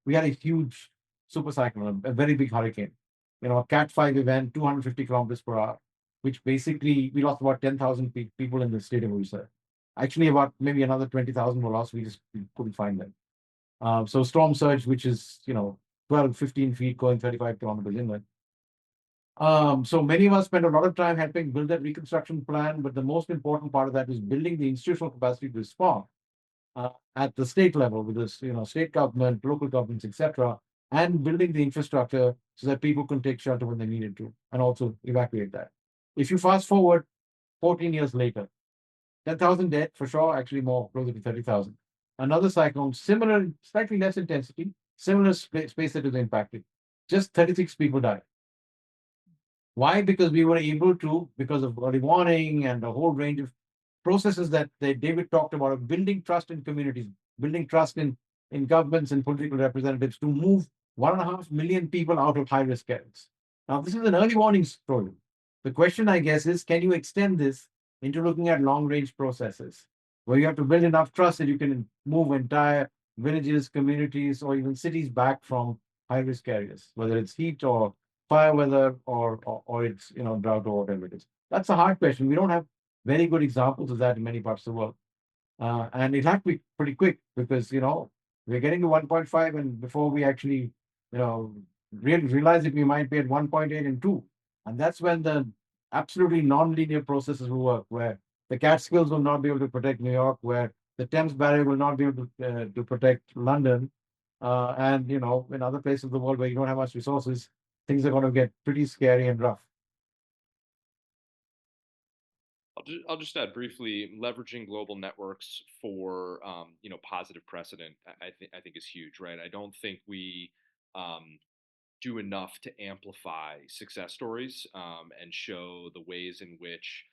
we had a huge super cyclone, a very big hurricane, a Cat 5 event, 250 kilometers per hour, which basically we lost about 10,000 people in the state of Odisha. Actually, about maybe another 20,000 were lost. We couldn't find them. So storm surge, which is 12, 15 feet going 35 kilometers inland. So many of us spend a lot of time helping build that reconstruction plan, but the most important part of that is building the institutional capacity to respond at the state level with this, state government, local governments, etc., and building the infrastructure so that people can take shelter when they needed to, and also evacuate that. If you fast forward 14 years later, 10,000 dead for sure, actually more, closer to 30,000. Another cyclone, similar, slightly less intensity, similar space that was impacted. Just 36 people died. Why? Because we were able to, because of early warning and a whole range of processes that David talked about, of building trust in communities, building trust in governments and political representatives to move 1.5 million people out of high risk areas. Now, this is an early warning story. The question, I guess, is can you extend this into looking at long range processes where you have to build enough trust that you can move entire villages, communities, or even cities back from high risk areas, whether it's heat or fire weather or it's drought or whatever it is. That's a hard question. We don't have very good examples of that in many parts of the world, and it had to be pretty quick because we're getting to 1.5, and before we actually realize it, we might be at 1.8 and 2, and that's when the absolutely non-linear processes will work, where the Catskills will not be able to protect New York, where the Thames Barrier will not be able to protect London, and in other places of the world where you don't have much resources, things are going to get pretty scary and rough. I'll just add briefly, leveraging global networks for positive precedent. I think is huge, right? I don't think we do enough to amplify success stories and show the ways in which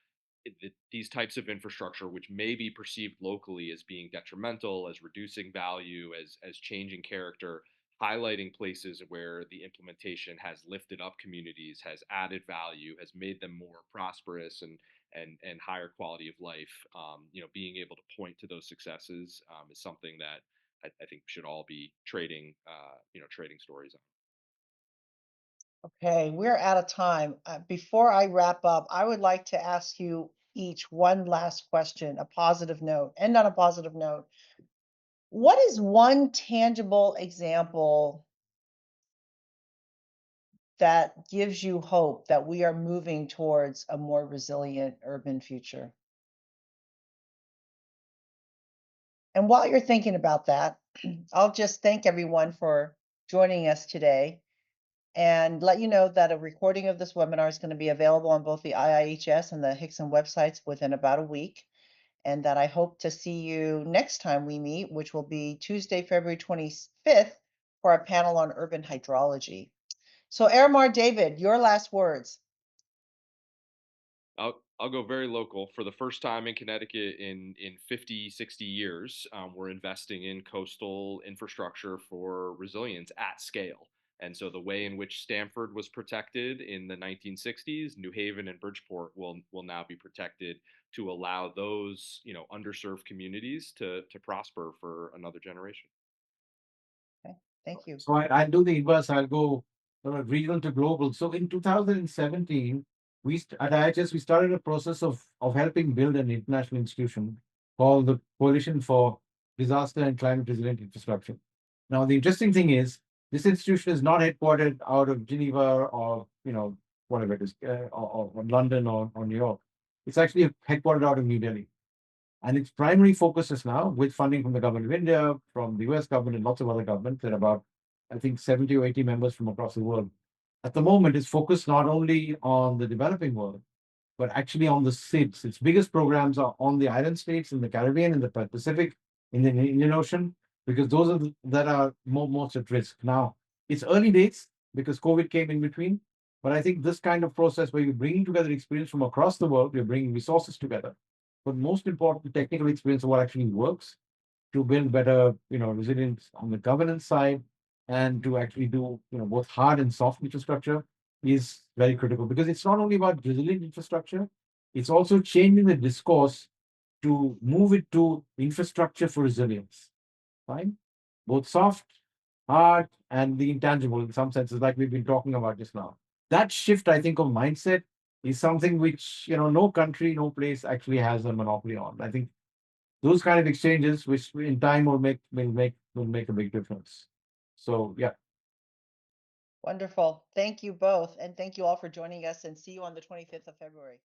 these types of infrastructure, which may be perceived locally as being detrimental, as reducing value, as changing character, highlighting places where the implementation has lifted up communities, has added value, has made them more prosperous and higher quality of life. Being able to point to those successes is something that I think we should all be trading stories on. Okay, we're out of time. Before I wrap up, I would like to ask you each one last question, a positive note, and on a positive note. What is one tangible example that gives you hope that we are moving towards a more resilient urban future? And while you're thinking about that, I'll just thank everyone for joining us today and let you know that a recording of this webinar is going to be available on both the IIHS and the Hixon websites within about a week. And that I hope to see you next time we meet, which will be Tuesday, February 25th, for our panel on urban hydrology. So, Aromar, David, your last words. I'll go very local. For the first time in Connecticut in 50, 60 years, we're investing in coastal infrastructure for resilience at scale. And so the way in which Stamford was protected in the 1960s, New Haven and Bridgeport will now be protected to allow those underserved communities to prosper for another generation. Okay, thank you. So I'll do the inverse. I'll go regional to global. So in 2017, at IHS, we started a process of helping build an international institution called the Coalition for Disaster and Climate Resilient Infrastructure. Now, the interesting thing is, this institution is not headquartered out of Geneva or, whatever it is, or London or New York. It's actually headquartered out of New Delhi. And its primary focus is now, with funding from the government of India, from the US government, and lots of other governments, there are about, I think, 70 or 80 members from across the world. At the moment, it's focused not only on the developing world, but actually on the SIDS. Its biggest programs are on the island states, in the Caribbean, in the Pacific, in the Indian Ocean, because those are that are most at risk. Now, it's early days because COVID came in between, but I think this kind of process where you're bringing together experience from across the world, you're bringing resources together, but most important, technical experience of what actually works to build better, resilience on the governance side and to actually do, both hard and soft infrastructure is very critical because it's not only about resilient infrastructure, it's also changing the discourse to move it to infrastructure for resilience, right? Both soft, hard, and the intangible in some senses, like we've been talking about just now. That shift, I think, of mindset is something which no country, no place actually has a monopoly on. I think those kind of exchanges, which in time will make a big difference. So yeah. Wonderful. Thank you both. And thank you all for joining us and see you on the 25th of February.